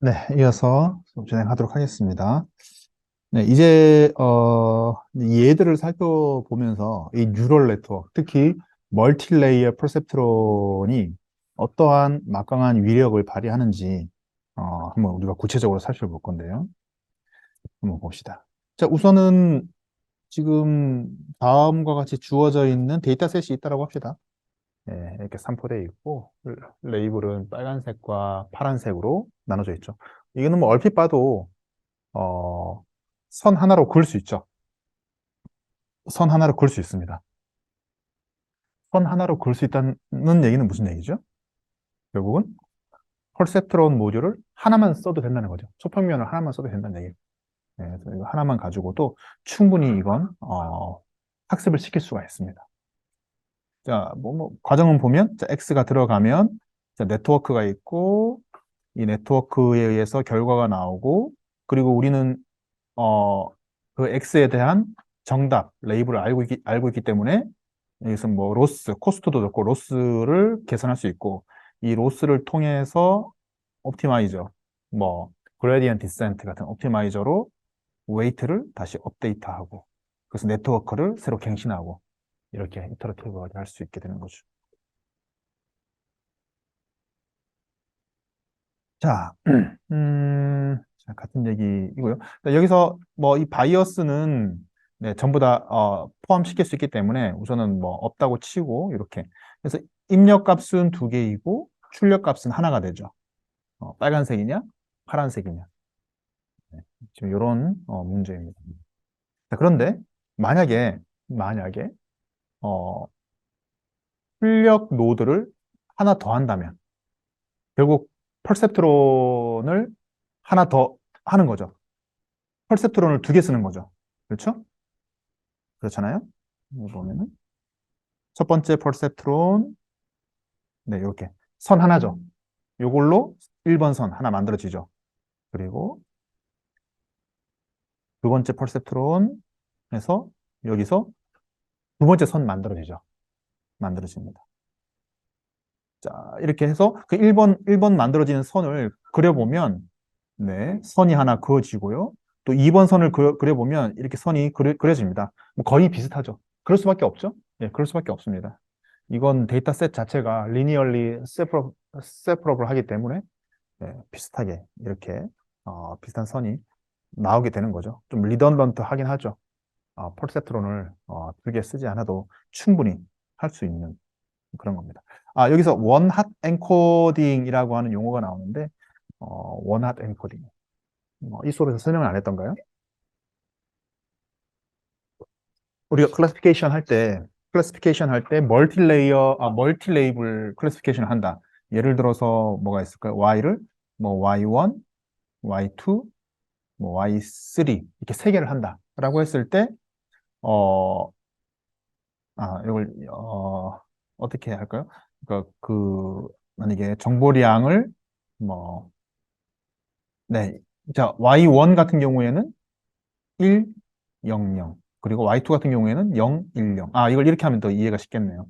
네, 이어서 좀 진행하도록 하겠습니다. 네, 이제 이 예들을 살펴보면서 이 뉴럴 네트워크, 특히 멀티레이어 퍼셉트론이 어떠한 막강한 위력을 발휘하는지 한번 우리가 구체적으로 살펴볼 건데요. 한번 봅시다. 자, 우선은 지금 다음과 같이 주어져 있는 데이터셋이 있다고 합시다. 네, 이렇게 산포되어 있고 레이블은 빨간색과 파란색으로 나눠져 있죠. 이거는 뭐 얼핏 봐도 어, 선 하나로 그을 수 있죠. 선 하나로 그을 수 있습니다. 선 하나로 그을 수 있다는 얘기는 무슨 얘기죠? 결국은 펄셉트론 모듈을 하나만 써도 된다는 거죠. 초평면을 하나만 써도 된다는 얘기예요. 네, 그래서 이거 하나만 가지고도 충분히 이건 학습을 시킬 수가 있습니다. 자, 과정은 보면 자, X가 들어가면 자, 네트워크가 있고 이 네트워크에 의해서 결과가 나오고 그리고 우리는 어, 그 X에 대한 정답, 레이블을 알고 있기 때문에 여기서 뭐 로스, 코스트도 좋고 로스를 계산할 수 있고 이 로스를 통해서 옵티마이저, 뭐 그레디언트 디센트 같은 옵티마이저로 웨이트를 다시 업데이트하고 그래서 네트워크를 새로 갱신하고 이렇게 이터러티브하게 할 수 있게 되는 거죠. 자, 자, 같은 얘기이고요. 자, 여기서 뭐 이 바이어스는 네, 전부 다 포함시킬 수 있기 때문에 우선은 뭐 없다고 치고 이렇게 그래서 입력 값은 두 개이고 출력 값은 하나가 되죠. 빨간색이냐, 파란색이냐. 네, 지금 이런 문제입니다. 자, 그런데 만약에 어, 출력 노드를 하나 더 한다면 결국 펄셉트론을 하나 더 하는 거죠. 펄셉트론을 두 개 쓰는 거죠. 그렇죠? 그렇잖아요? 여기 보면은 첫 번째 펄셉트론, 네, 이렇게 선 하나죠. 요걸로 1번 선 하나 만들어지죠. 그리고 두 번째 펄셉트론에서 여기서 두 번째 선 만들어집니다. 자, 이렇게 해서 그 1번 만들어지는 선을 그려보면, 네, 선이 하나 그어지고요. 또 2번 선을 그려보면 이렇게 선이 그려집니다. 뭐 거의 비슷하죠. 그럴 수밖에 없죠? 예, 그럴 수밖에 없습니다. 이건 데이터셋 자체가 리니얼리 세퍼러블 하기 때문에 예, 비슷하게 이렇게 비슷한 선이 나오게 되는 거죠. 좀 리던던트 하긴 하죠. 펄세트론을 두 개 쓰지 않아도 충분히 할 수 있는 그런 겁니다. 여기서 원핫 엔코딩이라고 하는 용어가 나오는데 원핫 엔코딩 이 수업에서 설명을 안 했던가요? 우리가 클래시피케이션 할 때 멀티 레이블 클래시피케이션을 한다. 예를 들어서 뭐가 있을까요? Y를 뭐 Y1, Y2, 뭐 Y3 이렇게 세 개를 한다라고 했을 때 어, 이걸 어떻게 해야 할까요? 그러니까 만약에 정보량을 뭐 네. 자, Y1 같은 경우에는 1, 0, 0. 그리고 Y2 같은 경우에는 0, 1, 0. 이걸 이렇게 하면 더 이해가 쉽겠네요.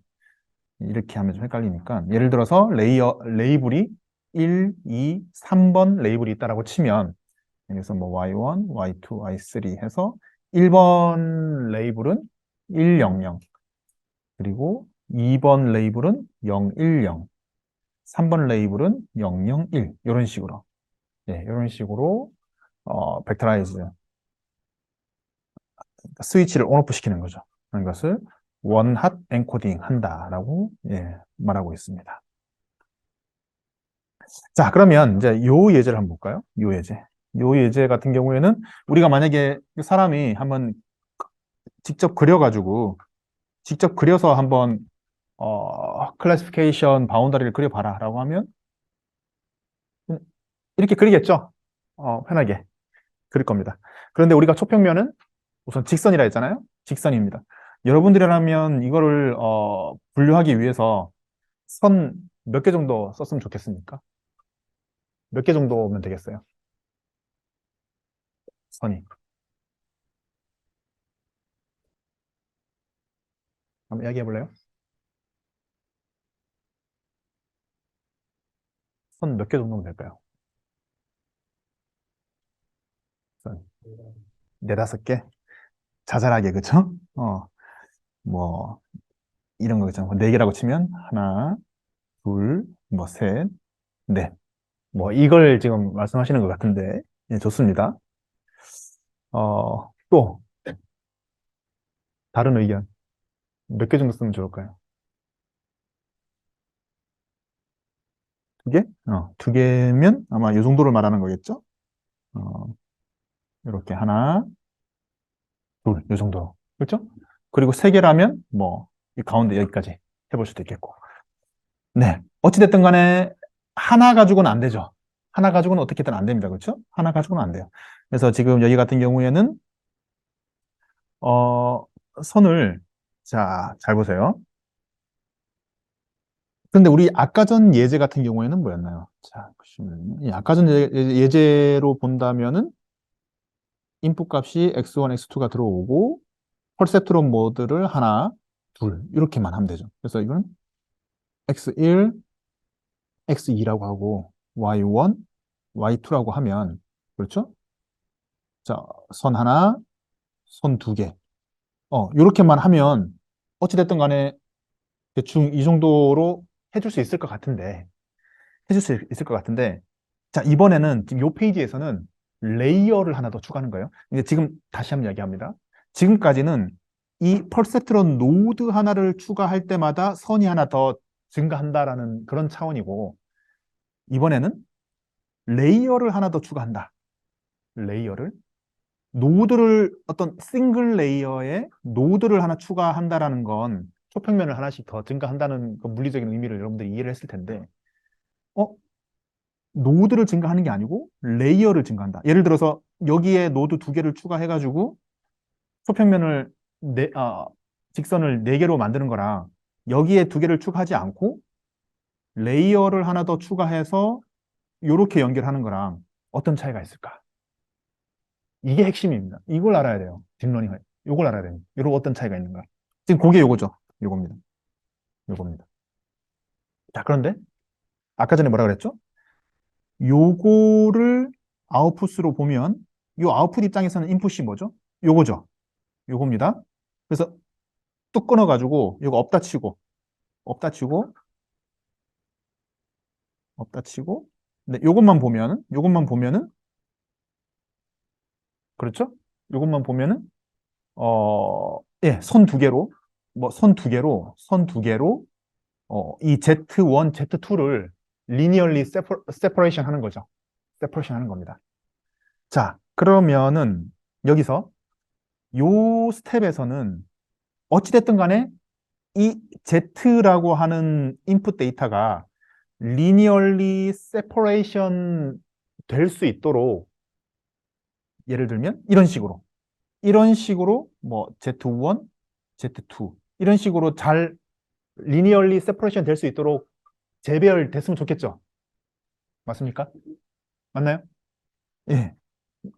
이렇게 하면 좀 헷갈리니까. 예를 들어서 레이블이 1, 2, 3번 레이블이 있다라고 치면 여기서 뭐 Y1, Y2, Y3 해서 1번 레이블은 100, 그리고 2번 레이블은 010, 3번 레이블은 001 이런 식으로 이런 식으로 벡터라이즈 스위치를 온오프 시키는 거죠. 그런 것을 원핫 엔코딩 한다라고 말하고 있습니다. 자, 그러면 이제 요 예제를 한번 볼까요? 요 예제 같은 경우에는 우리가 만약에 사람이 한번 직접 그려가지고 직접 그려서 한번 클래시피케이션 바운더리를 그려봐라 라고 하면 음, 이렇게 그리겠죠? 편하게 그릴 겁니다. 그런데 우리가 초평면은 우선 직선이라 했잖아요? 직선입니다. 여러분들이라면 이거를 분류하기 위해서 선 몇 개 정도 썼으면 좋겠습니까? 몇 개 정도면 되겠어요? 선이. 한번 이야기해 볼래요? 선 몇 개 정도면 될까요? 네다섯 개? 자잘하게, 그쵸? 뭐, 이런 거 있잖아. 네 개라고 치면, 하나, 둘, 뭐, 셋, 넷. 뭐, 이걸 지금 말씀하시는 것 같은데, 예, 좋습니다. 또, 다른 의견. 몇 개 정도 쓰면 좋을까요? 두 개? 두 개면 아마 이 정도를 말하는 거겠죠? 어, 이렇게 하나, 둘, 이 정도. 그렇죠? 그리고 세 개라면 뭐, 이 가운데 여기까지 해볼 수도 있겠고. 네. 어찌됐든 간에 하나 가지고는 안 되죠. 하나 가지고는 어떻게든 안 됩니다. 그렇죠? 하나 가지고는 안 돼요. 그래서 지금 여기 같은 경우에는, 어, 선을, 자, 잘 보세요. 근데 우리 아까 전 예제 같은 경우에는 뭐였나요? 자, 보시면, 이 아까 전 예제로 본다면은, 인풋 값이 x1, x2가 들어오고, 퍼셉트론 모드를 하나, 둘, 이렇게만 하면 되죠. 그래서 이건 x1, x2라고 하고, y1, y2라고 하면, 그렇죠? 자, 선 하나, 선 두 개. 요렇게만 하면, 어찌됐든 간에 대충 이 정도로 해줄 수 있을 것 같은데, 해줄 수 있을 것 같은데, 자, 이번에는 지금 요 페이지에서는 레이어를 하나 더 추가하는 거예요. 근데 지금 다시 한번 이야기합니다. 지금까지는 이 퍼셉트론 노드 하나를 추가할 때마다 선이 하나 더 증가한다라는 그런 차원이고, 이번에는 레이어를 하나 더 추가한다. 레이어를. 노드를 어떤 싱글 레이어에 노드를 하나 추가한다라는 건 초평면을 하나씩 더 증가한다는 그 물리적인 의미를 여러분들이 이해를 했을 텐데, 어? 노드를 증가하는 게 아니고 레이어를 증가한다. 예를 들어서 여기에 노드 두 개를 추가해가지고 소평면을 직선을 네 개로 만드는 거랑 여기에 두 개를 추가하지 않고 레이어를 하나 더 추가해서 이렇게 연결하는 거랑 어떤 차이가 있을까? 이게 핵심입니다. 이걸 알아야 돼요. 딥러닝을. 이걸 알아야 돼요. 이런 어떤 차이가 있는가? 지금 그게 요거죠. 요겁니다. 요겁니다. 자, 그런데 아까 전에 뭐라 그랬죠? 요거를 아웃풋으로 보면 요 아웃풋 입장에서는 인풋이 뭐죠? 요거죠. 요겁니다. 그래서 뚝 끊어가지고 요거 업다 치고 업다 치고 업다 치고 네, 요것만 보면은 그렇죠? 요것만 보면은 예, 선 두 개로 뭐 선 두 개로 이 Z1, Z2를 리니얼리 세퍼레이션 하는 거죠. 세퍼레이션 하는 겁니다. 자, 그러면은 여기서 요 스텝에서는 어찌됐든 간에 이 Z라고 하는 인풋 데이터가 리니얼리 세퍼레이션 될 수 있도록 예를 들면 이런 식으로 뭐 Z1, Z2 이런 식으로 잘 리니얼리 세퍼레이션 될 수 있도록 재배열됐으면 좋겠죠. 맞습니까? 맞나요? 예.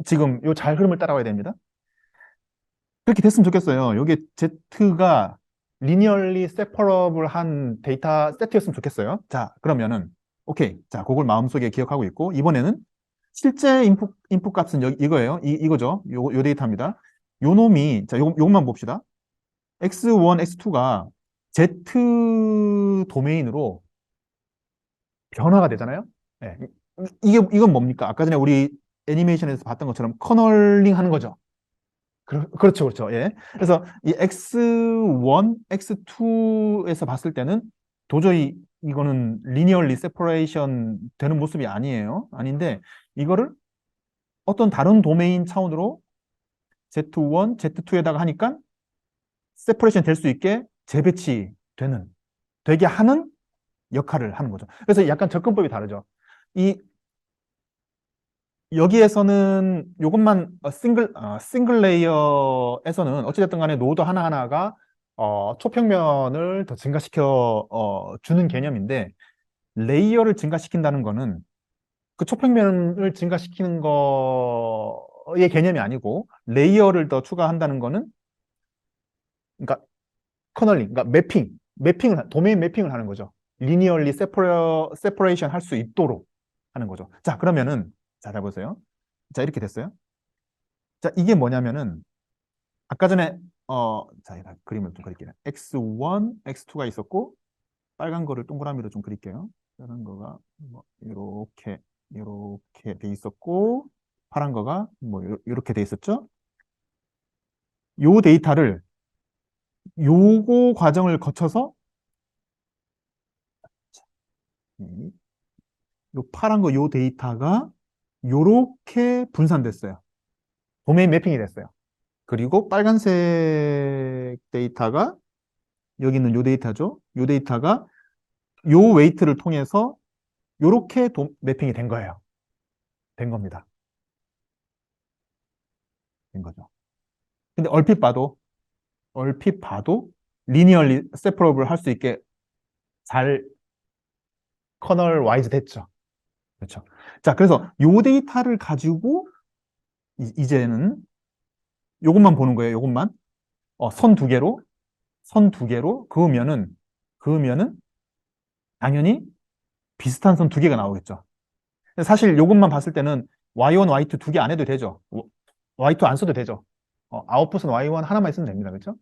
지금 요 잘 흐름을 따라와야 됩니다. 그렇게 됐으면 좋겠어요. 요게 Z가 리니얼리 세퍼러블 한 데이터 세트였으면 좋겠어요. 자, 그러면은 오케이. 자, 그걸 마음속에 기억하고 있고 이번에는 실제 인풋 값은 이거예요. 이거죠. 요 데이터입니다. 요 놈이 자, 요것만 봅시다. x1, x2가 Z 도메인으로 변화가 되잖아요. 예. 이건 뭡니까? 아까 전에 우리 애니메이션에서 봤던 것처럼 커널링 하는 거죠. 그렇죠, 그렇죠. 예. 그래서 이 X1, X2에서 봤을 때는 도저히 이거는 리니얼리 세퍼레이션 되는 모습이 아니에요. 아닌데 이거를 어떤 다른 도메인 차원으로 Z1, Z2에다가 하니까 세퍼레이션 될 수 있게 되게 하는 역할을 하는 거죠. 그래서 약간 접근법이 다르죠. 이 여기에서는 요것만 싱글 레이어에서는 어찌됐든 간에 노드 하나하나가 초평면을 더 증가시켜 주는 개념인데 레이어를 증가시킨다는 거는 그 초평면을 증가시키는 거의 개념이 아니고 레이어를 더 추가한다는 거는 그러니까 커널링, 그러니까 도메인 매핑을 하는 거죠. 리니얼리 세퍼레이션 할 수 있도록 하는 거죠. 자, 그러면은 자, 잘 보세요. 자, 이렇게 됐어요. 자, 이게 뭐냐면은 아까 전에 자, 이거 그림을 좀 그릴게요. x1, x2가 있었고 빨간 거를 동그라미로 좀 그릴게요. 빨간 거가 뭐 이렇게 돼 있었고 파란 거가 뭐 이렇게 돼 있었죠. 요 데이터를 요거 과정을 거쳐서 이- 요 파란 거 요 데이터가 요렇게 분산됐어요. 도메인 매핑이 됐어요. 그리고 빨간색 데이터가 여기 있는 요 데이터죠. 요 데이터가 요 웨이트를 통해서 요렇게 매핑이 된 거예요. 된 겁니다. 된 거죠. 근데 얼핏 봐도 리니얼리 세퍼러블 할 수 있게 잘 커널 와이즈 됐죠. 그렇죠. 자, 그래서 요 데이터를 가지고 이제는 요것만 보는 거예요. 요것만. 선 두 개로 그으면은 당연히 비슷한 선 두 개가 나오겠죠. 근데 사실 요것만 봤을 때는 Y1, Y2 두 개 안 해도 되죠. Y2 안 써도 되죠. 아웃풋은 Y1 하나만 있으면 됩니다. 그렇죠?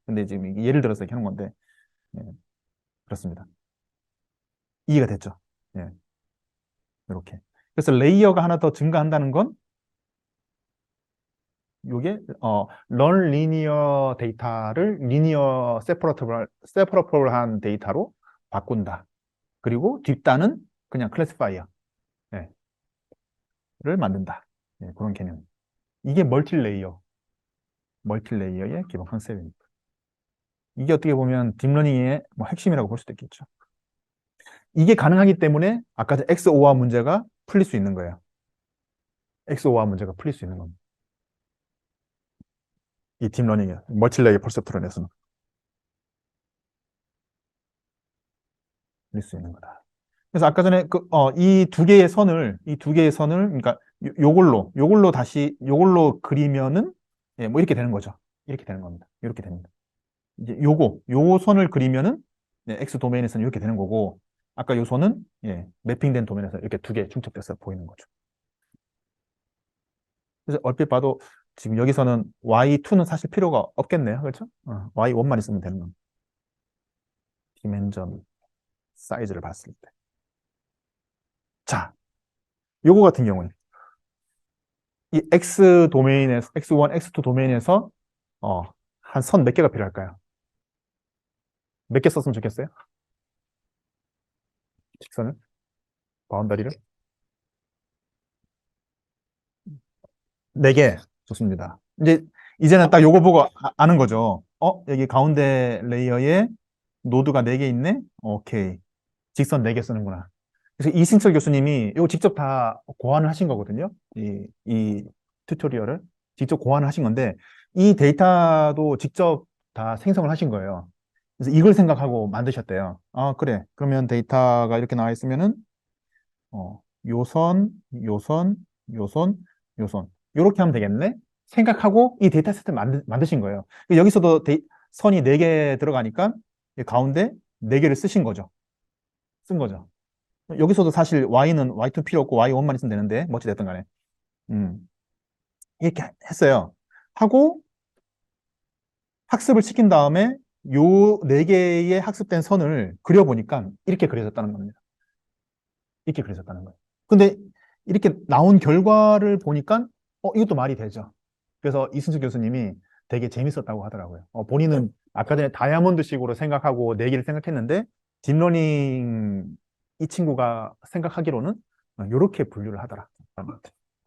근데 지금 이게 예를 들어서 이렇게 하는 건데, 예, 그렇습니다. 이해가 됐죠? 예, 이렇게. 그래서 레이어가 하나 더 증가한다는 건 요게 런 리니어 데이터를 리니어 세퍼러블한 데이터로 바꾼다. 그리고 뒷단은 그냥 클래시파이어를 만든다. 예, 그런 개념. 이게 멀티레이어의 기본 컨셉입니다. 이게 어떻게 보면 딥러닝의 뭐 핵심이라고 볼 수도 있겠죠. 이게 가능하기 때문에 아까 전 XOR 문제가 풀릴 수 있는 거예요. XOR 문제가 풀릴 수 있는 겁니다. 이 딥러닝의 멀티레이어 퍼셉트론에서는 풀릴 수 있는 거다. 그래서 아까 전에 이 두 개의 선을, 그러니까 요걸로 다시 요걸로 그리면은 예, 뭐 이렇게 되는 거죠. 이렇게 되는 겁니다. 이렇게 됩니다. 이제 요 선을 그리면은 예, X 도메인에서는 이렇게 되는 거고, 아까 요 선은 예, 매핑된 도메인에서 이렇게 두 개 중첩돼서 보이는 거죠. 그래서 얼핏 봐도 지금 여기서는 Y2는 사실 필요가 없겠네요. 그렇죠? Y1만 있으면 되는 겁니다. 디멘전 사이즈를 봤을 때. 자, 요거 같은 경우에 이 X 도메인에서 X1, X2 도메인에서 한 선 몇 개가 필요할까요? 몇 개 썼으면 좋겠어요? 직선을, 바운더리를? 네 개. 좋습니다. 이제는 딱 요거 보고 아는 거죠. 여기 가운데 레이어에 노드가 네 개 있네? 오케이. 직선 네 개 쓰는구나. 그래서 이승철 교수님이 이거 직접 다 고안을 하신 거거든요. 이 튜토리얼을 직접 고안을 하신 건데, 이 데이터도 직접 다 생성을 하신 거예요. 그래서 이걸 생각하고 만드셨대요. 그래. 그러면 데이터가 이렇게 나와 있으면은, 요선, 요선, 요선, 요선. 요렇게 하면 되겠네? 생각하고 이 데이터 세트를 만드신 거예요. 여기서도 선이 4개 들어가니까 이 가운데 4개를 쓰신 거죠. 쓴 거죠. 여기서도 사실 Y는 Y2 필요 없고 Y1만 있으면 되는데, 뭐 어찌됐든 간에. 음, 이렇게 했어요. 하고 학습을 시킨 다음에 요 4개의 학습된 선을 그려보니까 이렇게 그려졌다는 겁니다. 이렇게 그려졌다는 거예요. 근데 이렇게 나온 결과를 보니까 이것도 말이 되죠. 그래서 이순수 교수님이 되게 재밌었다고 하더라고요. 본인은 아까 전에 다이아몬드식으로 생각하고 내기를 생각했는데 딥러닝 이 친구가 생각하기로는 이렇게 분류를 하더라.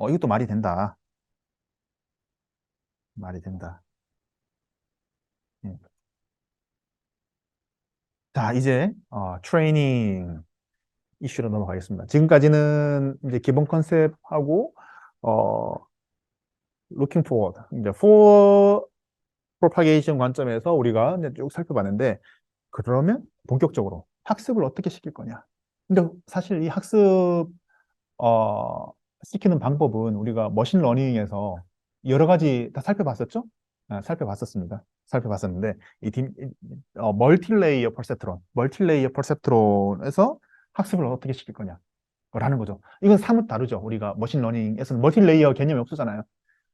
이것도 말이 된다. 말이 된다. 예. 자, 이제 트레이닝 이슈로 넘어가겠습니다. 지금까지는 이제 기본 컨셉하고 어, looking forward, 이제 for propagation 관점에서 우리가 이제 쭉 살펴봤는데, 그러면 본격적으로 학습을 어떻게 시킬 거냐. 근데 사실 이 학습 시키는 방법은 우리가 머신 러닝에서 여러 가지 다 살펴봤었죠? 살펴봤었습니다. 살펴봤었는데 멀티레이어 퍼셉트론에서 학습을 어떻게 시킬 거냐 라는 거죠. 이건 사뭇 다르죠. 우리가 머신 러닝에서는 멀티레이어 개념이 없었잖아요.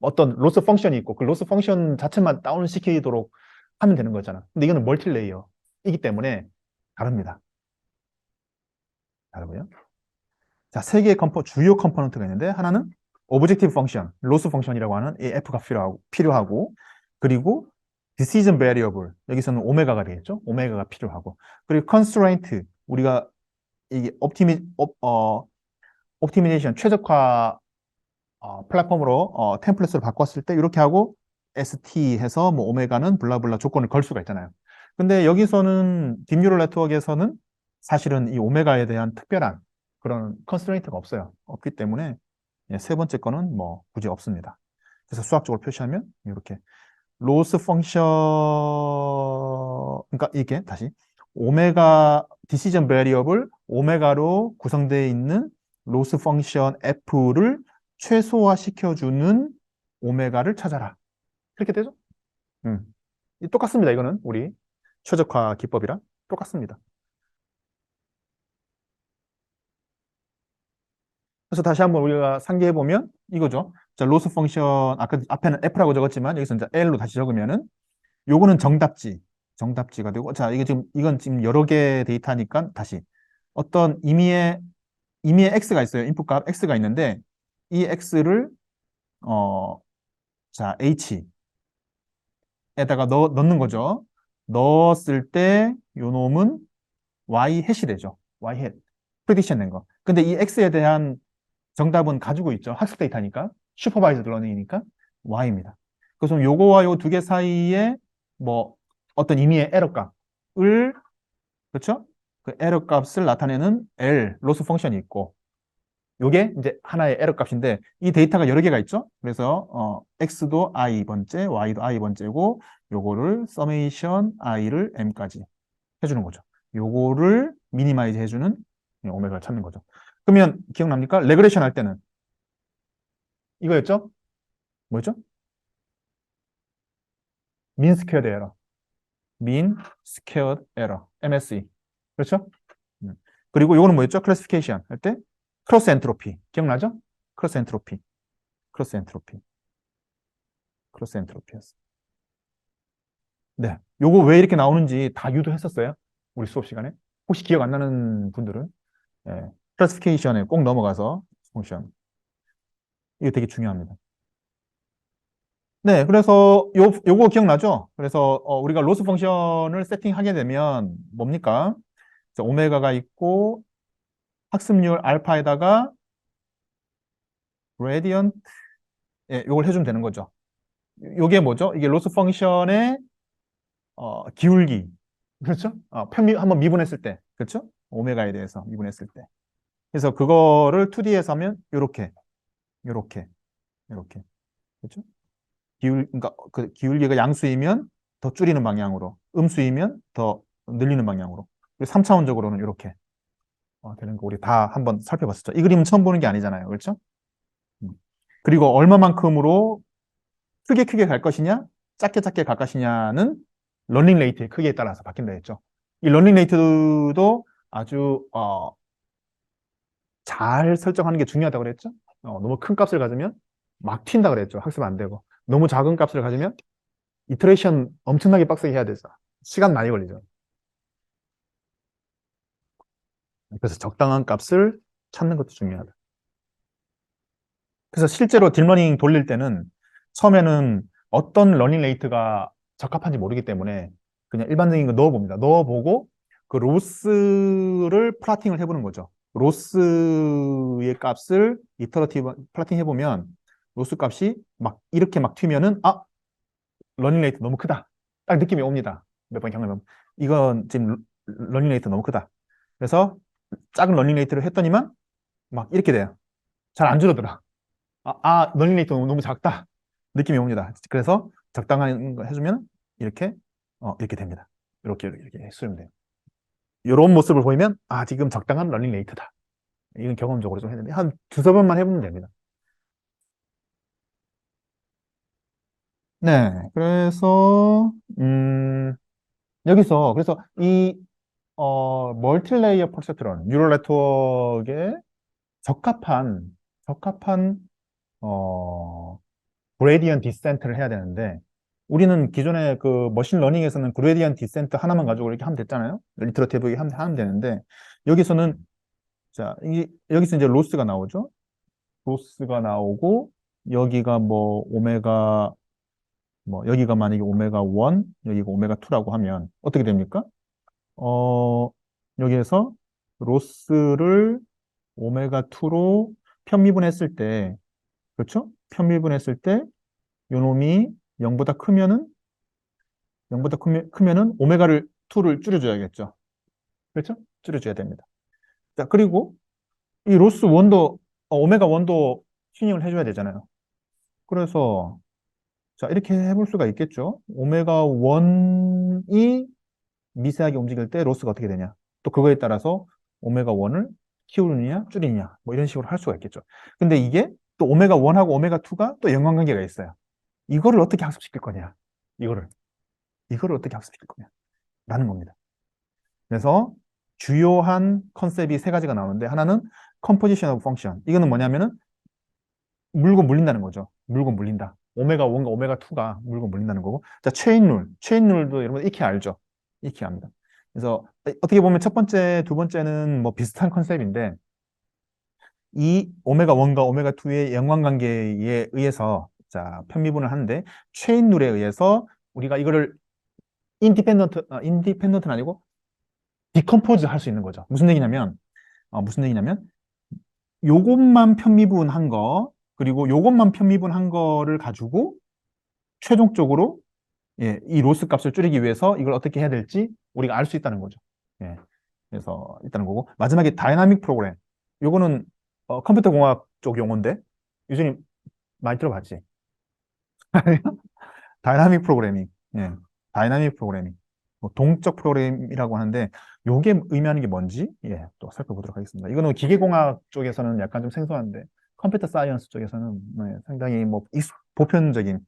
어떤 로스 펑션이 있고 그 로스 펑션 자체만 다운시키도록 하면 되는 거잖아. 근데 이거는 멀티 레이어이기 때문에 다릅니다. 다르고요. 자, 세 개의 주요 컴포넌트가 있는데 하나는 오브젝티브 펑션, 로스 펑션이라고 하는 이 F가 필요하고 그리고 decision variable, 여기서는 오메가가 되겠죠? 오메가가 필요하고 그리고 constraint, 우리가 이게 옵티미제이션, 최적화 플랫폼으로 템플릿으로 바꿨을 때 이렇게 하고 ST 해서 뭐 오메가는 블라블라 조건을 걸 수가 있잖아요. 근데 여기서는 딥뉴럴 네트워크에서는 사실은 이 오메가에 대한 특별한 그런 컨스트레인트가 없어요. 없기 때문에 세 번째 거는 뭐 굳이 없습니다. 그래서 수학적으로 표시하면 이렇게 로스 펑션, 그러니까 이게 다시 오메가 디시전 베리어블 오메가로 구성되어 있는 로스 펑션 F를 최소화시켜주는 오메가를 찾아라. 그렇게 되죠? 음. 똑같습니다. 이거는 우리 최적화 기법이랑 똑같습니다. 그래서 다시 한번 우리가 상기해 보면 이거죠. 자, 로스 펑션 아까 앞에는 F라고 적었지만 여기서 이제 L로 다시 적으면은 요거는 정답지가 되고 자, 이건 지금 여러 개 데이터니까 다시 어떤 임의의 X가 있어요. 인풋 값 X가 있는데 이 X를 어, 자, H에다가 넣는 거죠. 넣었을 때 요 놈은 Y 해시 되죠. Y 해. 프레딕션 된 거. 근데 이 X에 대한 정답은 가지고 있죠. 학습 데이터니까. 슈퍼바이저드 러닝이니까 Y입니다. 그래서 요거와 요 두 개 사이에 뭐 어떤 의미의 에러 값을, 그렇죠? 그 에러 값을 나타내는 L, 로스 펑션이 있고 요게 이제 하나의 에러 값인데 이 데이터가 여러 개가 있죠. 그래서 X도 I 번째, Y도 I 번째고 요거를 서메이션 I를 M까지 해주는 거죠. 요거를 미니마이즈 해주는 오메가를 찾는 거죠. 그러면 기억납니까? 레그레션 할 때는 이거였죠? 뭐였죠? 민 스퀘어드 에러. 민 스퀘어드 에러. MSE. 그렇죠? 음. 그리고 요거는 뭐였죠? 클래시피케이션 할 때 크로스 엔트로피. 기억나죠? 크로스 엔트로피. 크로스 엔트로피. 크로스 엔트로피였어. 네. 요거 왜 이렇게 나오는지 다 유도했었어요? 우리 수업 시간에? 혹시 기억 안 나는 분들은 예. 클래시피케이션에 꼭 넘어가서 펑션. 이거 되게 중요합니다. 네, 그래서 요거 기억나죠? 그래서 우리가 로스 펑션을 세팅하게 되면 뭡니까? 자, 오메가가 있고 학습률 알파에다가 그레디언트, 예, 요걸 해주면 되는 거죠. 요게 뭐죠? 이게 로스 펑션의 기울기, 그렇죠? 한번 미분했을 때, 그렇죠? 오메가에 대해서 미분했을 때. 그래서 그거를 2D에서 하면 요렇게, 요렇게, 요렇게, 그렇죠? 그러니까 그 기울기가 양수이면 더 줄이는 방향으로, 음수이면 더 늘리는 방향으로. 3차원적으로는 이렇게 되는 거 우리 다 한번 살펴봤었죠. 이 그림은 처음 보는 게 아니잖아요. 그렇죠? 음. 그리고 얼마만큼으로 크게 갈 것이냐, 작게 갈 것이냐는 러닝 레이트의 크기에 따라서 바뀐다 했죠. 이 러닝 레이트도 아주 잘 설정하는 게 중요하다고 그랬죠. 너무 큰 값을 가지면 막 튄다 그랬죠. 학습 안 되고. 너무 작은 값을 가지면 이터레이션 엄청나게 빡세게 해야 되죠. 시간 많이 걸리죠. 그래서 적당한 값을 찾는 것도 중요하다. 그래서 실제로 딥러닝 돌릴 때는 처음에는 어떤 러닝 레이트가 적합한지 모르기 때문에 그냥 일반적인 거 넣어봅니다. 넣어보고 그 로스를 플라팅을 해보는 거죠. 로스의 값을 이터러티브 플라팅 해보면 로스 값이 막 이렇게 막 튀면은 러닝 레이트 너무 크다. 딱 느낌이 옵니다. 몇 번 경험해보면 이건 지금 러닝 레이트 너무 크다. 그래서 작은 러닝 레이트를 했더니만 막 이렇게 돼요. 잘 안 줄어들어. 러닝 레이트 너무 작다. 느낌이 옵니다. 그래서 적당한 거 해주면 이렇게, 이렇게 됩니다. 이렇게 수렴 돼요. 이런 모습을 보이면, 지금 적당한 러닝 레이트다. 이건 경험적으로 좀 했는데, 한 두세 번만 해보면 됩니다. 네. 그래서, 그래서 멀티레이어 퍼셉트론, 뉴럴 네트워크에 적합한, 어, 그레디언 디센트를 해야 되는데 우리는 기존에 그 머신 러닝에서는 그레디언 디센트 하나만 가지고 이렇게 하면 됐잖아요. 리트러티브 하면 되는데 여기서는 자, 여기서 이제 로스가 나오죠. 로스가 나오고 여기가 뭐 오메가 뭐 여기가 만약에 오메가 1, 여기가 오메가 2라고 하면 어떻게 됩니까? 어, 여기에서 로스를 오메가 2로 편미분했을 때 그렇죠? 편미분했을 때 요놈이 0보다 크면은 0보다 크면은 오메가를 2를 줄여줘야겠죠. 그렇죠? 줄여줘야 됩니다. 자, 그리고 이 로스 1도 오메가 1도 튜닝을 해줘야 되잖아요. 그래서 자, 이렇게 해볼 수가 있겠죠. 오메가 1이 미세하게 움직일 때 로스가 어떻게 되냐. 또 그거에 따라서 오메가 1을 키우느냐, 줄이느냐, 뭐 이런 식으로 할 수가 있겠죠. 근데 이게 또 오메가 1하고 오메가 2가 또 연관관계가 있어요. 이거를 어떻게 학습시킬 거냐. 이거를. 이거를 어떻게 학습시킬 거냐. 라는 겁니다. 그래서 주요한 컨셉이 세 가지가 나오는데 하나는 composition of function. 이거는 뭐냐면은 물고 물린다는 거죠. 물고 물린다. 오메가 1과 오메가 2가 물고 물린다는 거고. 자, 체인 룰. 체인 룰도 여러분 익히 알죠? 익히 압니다. 그래서 어떻게 보면 첫 번째, 두 번째는 뭐 비슷한 컨셉인데 이 오메가 1과 오메가 2의 연관관계에 의해서 자, 편미분을 하는데 체인 룰에 의해서 우리가 이거를 인디펜던트는 아니고 디컴포즈 할 수 있는 거죠. 무슨 얘기냐면 요것만 편미분한 거 그리고 요것만 편미분한 거를 가지고 최종적으로 예, 이 로스 값을 줄이기 위해서 이걸 어떻게 해야 될지 우리가 알 수 있다는 거죠. 예, 그래서 있다는 거고 마지막에 다이나믹 프로그램. 요거는 컴퓨터 공학 쪽 용어인데 유진이 많이 들어봤지? 다이나믹 프로그래밍. 예, 다이나믹 프로그래밍. 뭐 동적 프로그램이라고 하는데 요게 의미하는 게 뭔지 예, 또 살펴보도록 하겠습니다. 이거는 기계공학 쪽에서는 약간 좀 생소한데 컴퓨터 사이언스 쪽에서는 네, 상당히 뭐 보편적인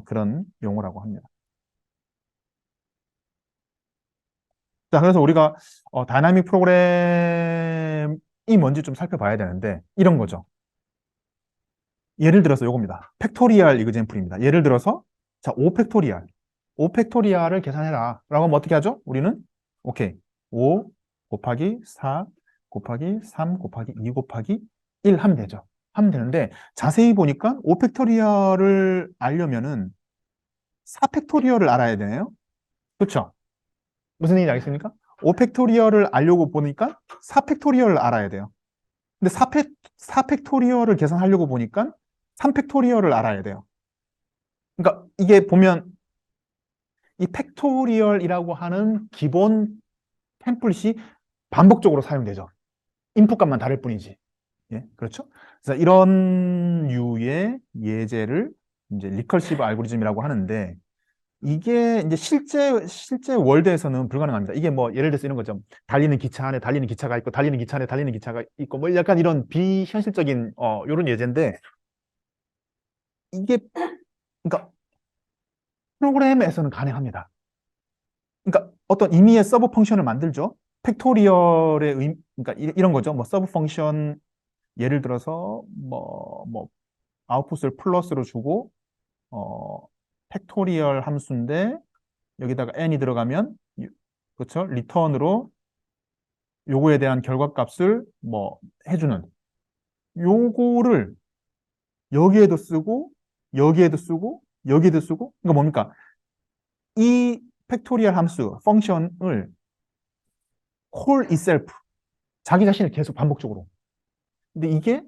그런 용어라고 합니다. 자, 그래서 우리가 다이나믹 프로그램이 뭔지 좀 살펴봐야 되는데 이런 거죠. 예를 들어서 요겁니다. 팩토리얼 이그젠플입니다. 예를 들어서 자, 5팩토리얼. 5팩토리얼을 계산해라. 라고 하면 어떻게 하죠? 우리는 오케이. 5 곱하기 4 곱하기 3 곱하기 2 곱하기 1 하면 되죠. 하면 되는데 자세히 보니까 5팩토리얼을 알려면은 4팩토리얼을 알아야 되네요. 그렇죠? 무슨 얘기인지 알겠습니까? 5팩토리얼을 알려고 보니까 4팩토리얼을 알아야 돼요. 근데 4팩토리얼을 계산하려고 보니까 3팩토리얼을 알아야 돼요. 그러니까 이게 보면 이 팩토리얼이라고 하는 기본 템플릿이 반복적으로 사용되죠. 인풋 값만 다를 뿐이지. 예, 그렇죠? 그래서 이런 류의 예제를 이제 리커시브 알고리즘이라고 하는데 이게 이제 실제 월드에서는 불가능합니다. 이게 뭐 예를 들어서 이런 거죠. 달리는 기차 안에 달리는 기차가 있고 달리는 기차 안에 달리는 기차가 있고 뭐 약간 이런 비현실적인 이런 예제인데 이게 그러니까 프로그램에서는 가능합니다. 그러니까 어떤 임의의 서브 펑션을 만들죠. 팩토리얼의 그러니까 이런 거죠. 뭐 서브 펑션 예를 들어서 뭐 아웃풋을 플러스로 주고 어 팩토리얼 함수인데 여기다가 n이 들어가면 그렇죠? 리턴으로 요거에 대한 결과값을 뭐 해주는 요거를 여기에도 쓰고 여기에도 쓰고 여기에도 쓰고 그러니까 뭡니까? 이 팩토리얼 함수 펑션을 call itself 자기 자신을 계속 반복적으로 근데 이게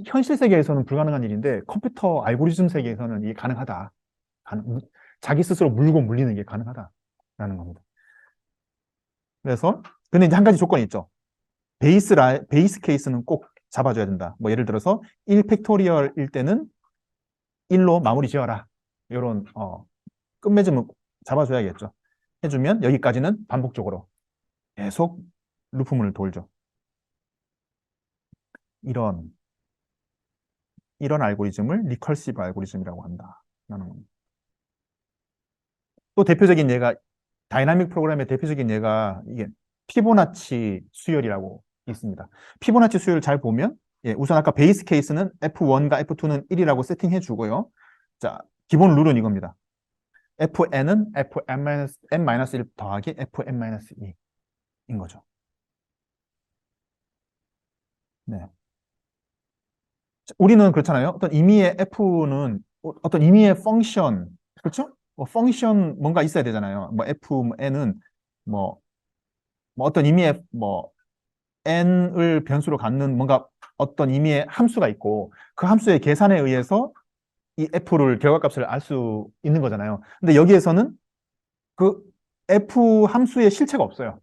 현실 세계에서는 불가능한 일인데 컴퓨터 알고리즘 세계에서는 이게 가능하다. 자기 스스로 물고 물리는 게 가능하다라는 겁니다. 그래서 근데 이제 한 가지 조건이 있죠. 베이스 케이스는 꼭 잡아줘야 된다. 뭐 예를 들어서 1 팩토리얼일 때는 1로 마무리 지어라. 이런 끝맺음을 잡아줘야겠죠. 해주면 여기까지는 반복적으로 계속 루프문을 돌죠. 이런 알고리즘을 리컬시브 알고리즘이라고 한다라는 겁니다. 또 대표적인 예가 다이나믹 프로그램의 대표적인 예가 이게 피보나치 수열이라고 있습니다. 피보나치 수열을 잘 보면 예, 우선 아까 베이스 케이스는 F1과 F2는 1이라고 세팅해 주고요. 자, 기본 룰은 이겁니다. Fn은 Fn-1 더하기 Fn-2인 거죠. 네. 자, 우리는 그렇잖아요. 어떤 임의의 F는 어떤 임의의 펑션, 그렇죠? 뭐 펑션 뭔가 있어야 되잖아요. 뭐 Fn은 뭐, 뭐 어떤 임의의 뭐 n을 변수로 갖는 뭔가 어떤 의미의 함수가 있고 그 함수의 계산에 의해서 이 f를 결과값을 알 수 있는 거잖아요. 근데 여기에서는 그 f 함수의 실체가 없어요.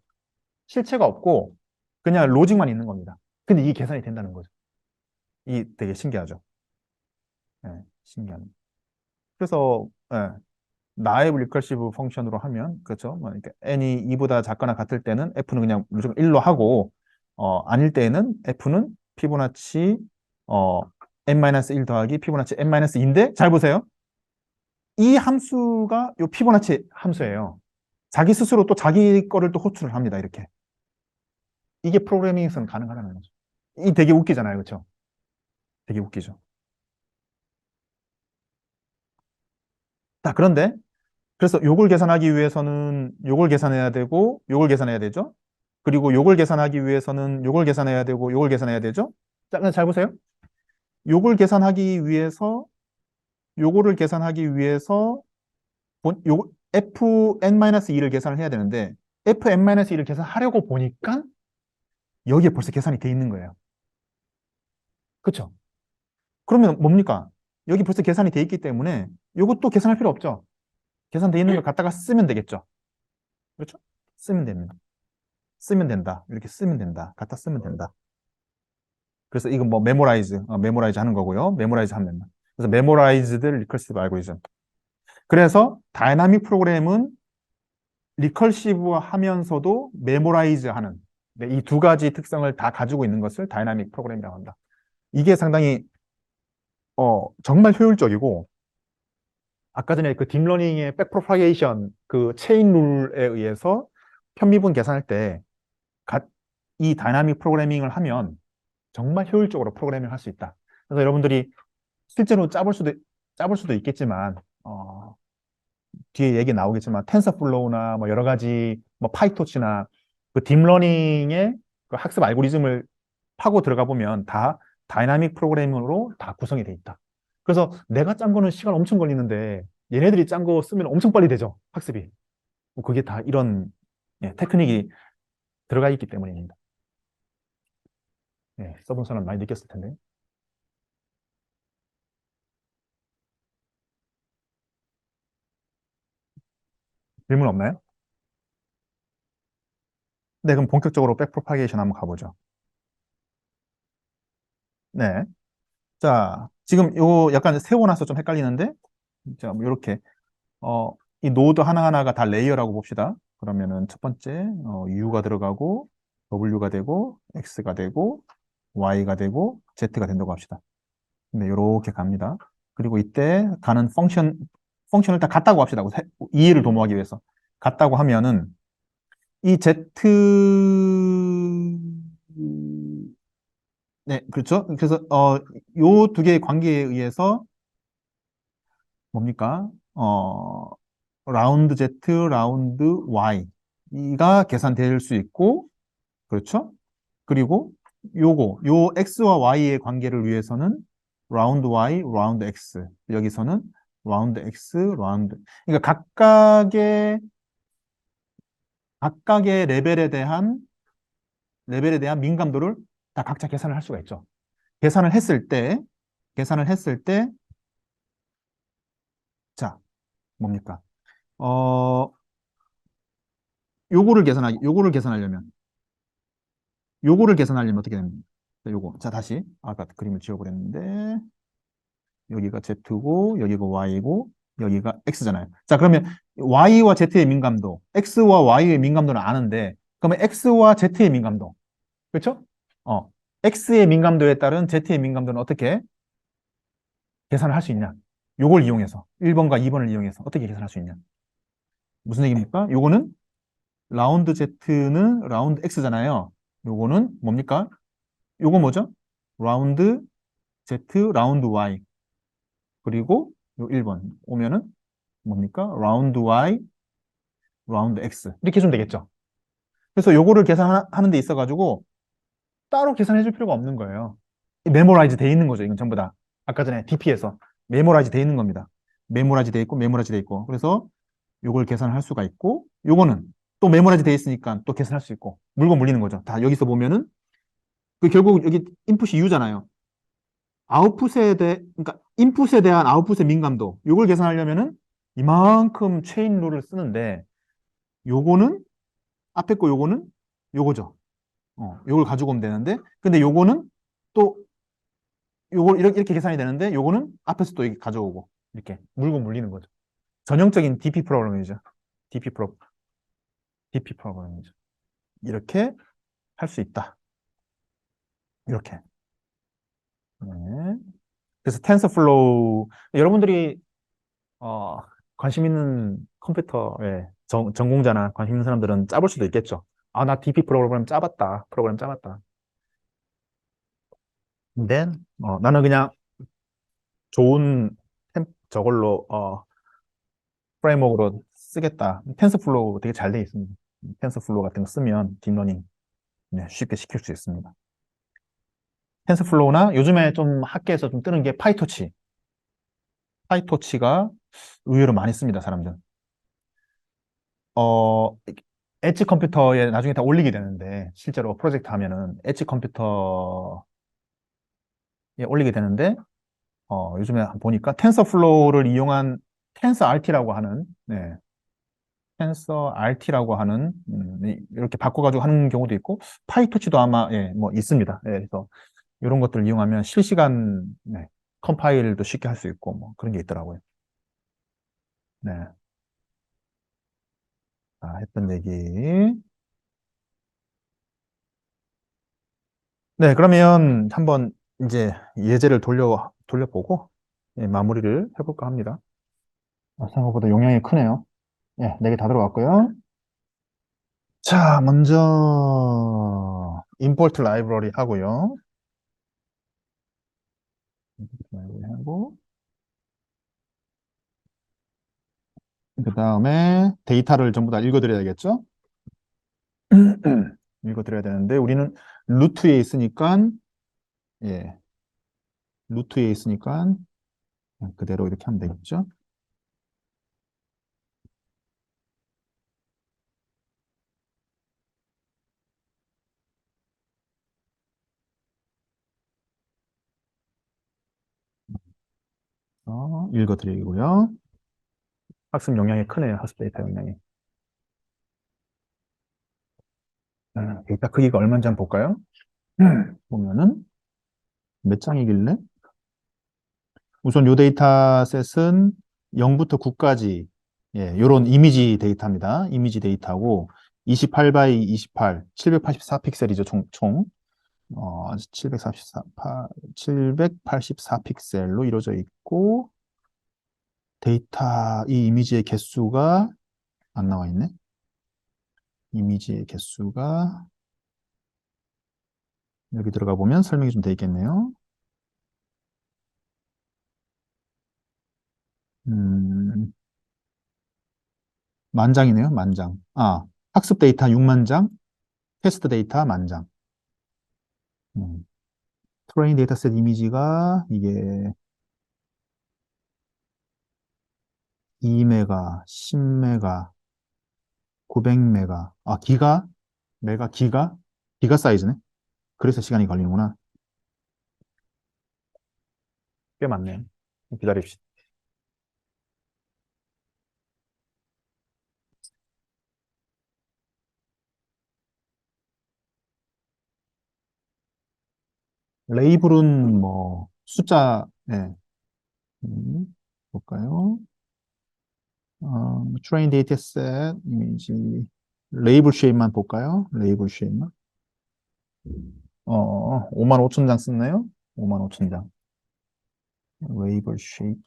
실체가 없고 그냥 로직만 있는 겁니다. 근데 이게 계산이 된다는 거죠. 이 되게 신기하죠. 네, 신기합니다. 그래서 나이브 리커시브 펑션으로 하면 그렇죠. 뭐 그러니까 n이 2보다 작거나 같을 때는 f는 그냥 무조건 1로 하고 아닐 때에는 f는 피보나치 어, n-1 더하기 피보나치 n-2인데 잘 보세요. 이 함수가 요 피보나치 함수예요. 자기 스스로 또 자기 거를 또 호출을 합니다. 이렇게. 이게 프로그래밍에서는 가능하다는 거죠. 이 되게 웃기잖아요. 그렇죠? 되게 웃기죠. 자, 그런데 그래서 요걸 계산하기 위해서는 요걸 계산해야 되고 요걸 계산해야 되죠. 그리고 요걸 계산하기 위해서는 요걸 계산해야 되고 요걸 계산해야 되죠. 자, 근데 잘 보세요. 요걸 계산하기 위해서 요거를 계산하기 위해서 요 fn-2를 계산을 해야 되는데 fn-2를 계산하려고 보니까 여기에 벌써 계산이 돼 있는 거예요. 그렇죠? 그러면 뭡니까? 여기 벌써 계산이 돼 있기 때문에 요것도 계산할 필요 없죠. 계산돼 있는 걸 갖다가 쓰면 되겠죠. 그렇죠? 쓰면 됩니다. 쓰면 된다. 이렇게 쓰면 된다. 갖다 쓰면 된다. 그래서 이건 뭐 메모라이즈 하는 거고요. 메모라이즈 하면. 그래서 메모라이즈드 리커시브 알고리즘. 그래서 다이나믹 프로그램은 리커시브 하면서도 메모라이즈 하는 이 두 가지 특성을 다 가지고 있는 것을 다이나믹 프로그램이라고 한다. 이게 상당히 정말 효율적이고 아까 전에 그 딥러닝의 백프로파게이션 그 체인 룰에 의해서 편미분 계산할 때 이 다이나믹 프로그래밍을 하면 정말 효율적으로 프로그래밍을 할 수 있다. 그래서 여러분들이 실제로 짜볼 수도 있겠지만 뒤에 얘기 나오겠지만 텐서플로우나 뭐 여러 가지 뭐 파이토치나 그 딥러닝의 그 학습 알고리즘을 파고 들어가 보면 다 다이나믹 프로그래밍으로 다 구성이 돼 있다. 그래서 내가 짠 거는 시간 엄청 걸리는데 얘네들이 짠 거 쓰면 엄청 빨리 되죠. 학습이. 뭐 그게 다 이런 테크닉이 들어가 있기 때문입니다. 써본 사람 많이 느꼈을 텐데. 질문 없나요? 네, 그럼 본격적으로 백프로파게이션 한번 가보죠. 네. 자, 지금 요거 약간 세워놔서 좀 헷갈리는데, 자, 뭐 이렇게, 어, 이 노드 하나하나가 다 레이어라고 봅시다. 그러면은 첫 번째, U가 들어가고, W가 되고, X가 되고, Y가 되고, Z가 된다고 합시다. 네, 이렇게 갑니다. 그리고 이때 가는 펑션을 다 같다고 합시다. 이해를 도모하기 위해서. 같다고 하면은, 이 Z, 네, 그렇죠. 그래서, 요 두 개의 관계에 의해서 뭡니까? 라운드 Z, 라운드 Y. 이가 계산될 수 있고, 그렇죠? 그리고 요 X와 Y의 관계를 위해서는 라운드 Y, 라운드 X. 여기서는 라운드 X, 라운드. 그러니까 각각의 레벨에 대한 민감도를 다 각자 계산을 할 수가 있죠. 계산을 했을 때, 계산을 했을 때, 자, 뭡니까? 어, 요거를 계산하려면 어떻게 됩니까? 자, 요거. 자, 다시. 아까 그림을 지워버렸는데, 여기가 Z고, 여기가 Y고, 여기가 X잖아요. 자, 그러면 Y와 Z의 민감도, X와 Y의 민감도는 아는데, 그러면 X와 Z의 민감도, 그렇죠? 어, X의 민감도에 따른 Z의 민감도는 어떻게 계산을 할 수 있냐? 요걸 이용해서, 1번과 2번을 이용해서 어떻게 계산할 수 있냐? 무슨 얘기입니까? 요거는 라운드 Z는 라운드 X잖아요. 요거는 뭡니까? 요거 뭐죠? 라운드 Z, 라운드 Y. 그리고 요 1번 오면은 뭡니까? 라운드 Y, 라운드 X. 이렇게 해주면 되겠죠. 그래서 요거를 계산하는 데 있어가지고 따로 계산해 줄 필요가 없는 거예요. 메모라이즈 돼 있는 거죠. 이건 전부 다. 아까 전에 DP에서 메모라이즈 돼 있는 겁니다. 메모라이즈 돼 있고, 메모라이즈 돼 있고. 그래서 요걸 계산할 수가 있고, 요거는 또 메모라이즈 돼 있으니까 또 계산할 수 있고, 물건 물리는 거죠. 다 여기서 보면은, 그 결국 여기 인풋이 U잖아요. 그러니까 인풋에 대한 아웃풋의 민감도, 요걸 계산하려면은 이만큼 체인 룰을 쓰는데, 요거는, 앞에 거 요거는 요거죠. 요걸 가지고 오면 되는데, 근데 요거는 또 요걸 이렇게 계산이 되는데, 요거는 앞에서 또 이렇게 가져오고, 이렇게 물고 물리는 거죠. 전형적인 DP 프로그램이죠. DP 프로, DP 프로그램이죠. 이렇게 할 수 있다. 이렇게. 네. 그래서 텐서플로우, 여러분들이, 어, 관심 있는 컴퓨터에 전공자나 관심 있는 사람들은 짜볼 수도 있겠죠. 아, 나 DP 프로그램 짜봤다. 프로그램 짜봤다. 근데, 나는 그냥 좋은 저걸로, 프레임워크로 쓰겠다. 텐서플로우 되게 잘 돼 있습니다. 텐서플로우 같은 거 쓰면 딥러닝 네, 쉽게 시킬 수 있습니다. 텐서플로우나 요즘에 좀 학계에서 좀 뜨는 게 파이토치. 파이토치가 의외로 많이 씁니다, 사람들. 어, 엣지 컴퓨터에 나중에 다 올리게 되는데, 실제로 프로젝트 하면은 엣지 컴퓨터에 올리게 되는데, 요즘에 보니까 텐서플로우를 이용한 텐서 RT라고 하는, 네, 텐서 RT라고 하는, 이렇게 바꿔가지고 하는 경우도 있고, 파이토치도 아마, 예, 뭐 있습니다. 예, 그래서 이런 것들을 이용하면 실시간, 네, 컴파일도 쉽게 할 수 있고, 뭐 그런 게 있더라고요. 네. 했던 얘기. 네, 그러면 한번 이제 예제를 돌려보고 예, 마무리를 해볼까 합니다. 생각보다 용량이 크네요. 예, 4개 다 들어갔고요. 자, 먼저 import library 하고요. library 하고 그 다음에 데이터를 전부 다 읽어드려야겠죠? 읽어드려야 되는데 우리는 루트에 있으니까 예, 루트에 있으니까 그대로 이렇게 하면 되겠죠? 읽어드리고요. 학습 용량이 크네요. 학습 데이터 용량이. 데이터 크기가 얼마인지 한번 볼까요? 보면은 몇 장이길래? 우선 요 데이터셋은 0부터 9까지 예, 요런 이미지 데이터입니다. 이미지 데이터고 28 바이 28, 784 픽셀이죠, 총. 784 픽셀로 이루어져 있고 데이터 이 이미지의 개수가 안 나와 있네. 이미지의 개수가 여기 들어가 보면 설명이 좀 돼 있겠네요. 음, 만장이네요, 만장. 학습 데이터 6만 장, 테스트 데이터 만 장. 트레인 데이터셋 이미지가 이게 2메가, 10메가, 900메가, 기가 사이즈네. 그래서 시간이 걸리는구나. 꽤 많네요. 기다립시다. 레이블은 뭐 숫자, 네. 볼까요? 트레인 데이터셋 이미지 레이블 쉐입만 볼까요? 레이블 쉐입만. 5만 5천 장 썼나요? 5만 5천 장. 레이블 쉐입.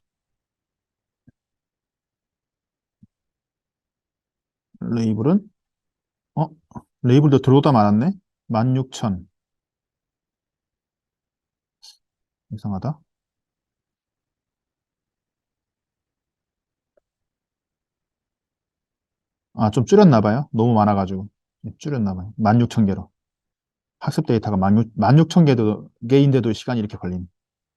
레이블은 어? 레이블도 들어오다 말았네. 16,000. 이상하다. 아, 좀 줄였나 봐요. 너무 많아가지고. 줄였나 봐요. 16,000개로. 학습 데이터가 16,000개인데도 시간이 이렇게 걸리네.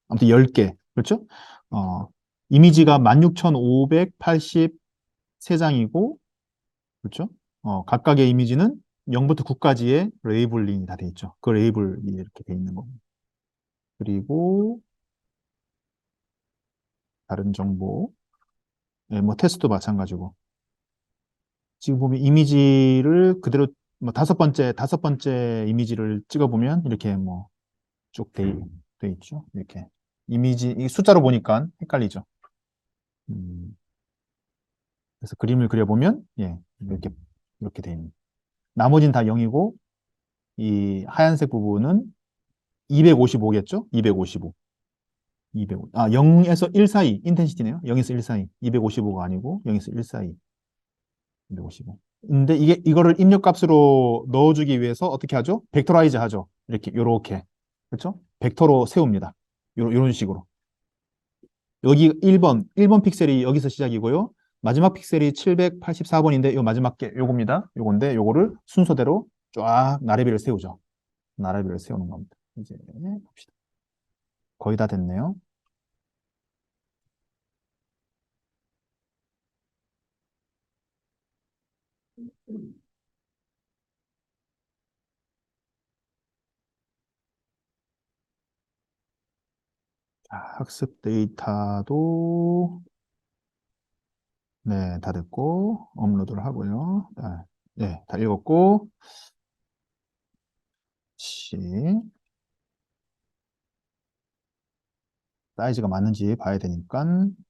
아무튼 10개. 그렇죠? 어, 이미지가 16,583장이고, 그렇죠? 각각의 이미지는 0부터 9까지의 레이블링이 다 돼 있죠. 그 레이블이 이렇게 돼 있는 겁니다. 그리고 다른 정보, 예, 뭐 테스트도 마찬가지고. 지금 보면 이미지를 그대로 뭐 다섯 번째 이미지를 찍어보면 이렇게 뭐 쭉 돼 있죠. 이렇게 이미지 이 숫자로 보니까 헷갈리죠. 음, 그래서 그림을 그려보면 예 이렇게 돼 있는. 나머지는 다 0이고 이 하얀색 부분은 255겠죠? 255. 255. 아, 0에서 1 사이 인텐시티네요. 0에서 1 사이. 255가 아니고 0에서 1 사이. 255. 근데 이거를 입력값으로 넣어주기 위해서 어떻게 하죠? 벡터라이즈 하죠. 요렇게. 그렇죠? 벡터로 세웁니다. 요런 식으로. 여기 1번 픽셀이 여기서 시작이고요. 마지막 픽셀이 784번인데 요 마지막 게 요겁니다. 요건데 요거를 순서대로 쫙 나래비를 세우죠. 나래비를 세우는 겁니다. 이제 봅시다. 거의 다 됐네요. 자, 학습 데이터도 네, 다 됐고 업로드를 하고요. 네, 다 읽었고 시 사이즈가 맞는지 봐야 되니까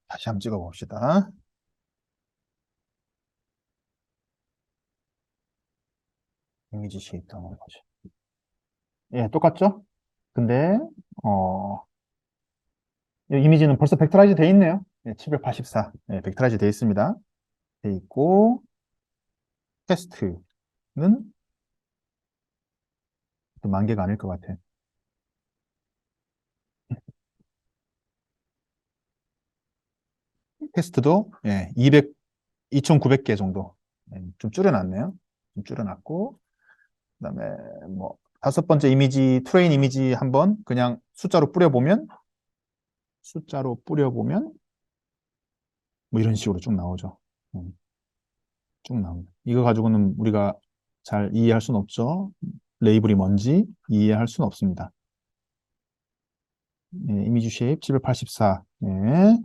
다시 한번 찍어 봅시다. 이미지 쉐입도 한번 보죠. 예, 똑같죠? 근데 어, 이 이미지는 벌써 벡터라이즈 돼 있네요. 예, 784. 예, 벡터라이즈 돼 있습니다. 돼 있고 테스트는 만 개가 아닐 것 같아. 테스트도 예, 2,900개 정도. 예, 좀 줄여놨네요. 좀 줄여놨고 그다음에 뭐 다섯 번째 이미지 트레인 이미지 한번 그냥 숫자로 뿌려보면 뭐 이런 식으로 쭉 나오죠. 음, 쭉 나옵니다. 이거 가지고는 우리가 잘 이해할 수는 없죠. 레이블이 뭔지 이해할 수는 없습니다. 예, 이미지 쉐입 784. 예.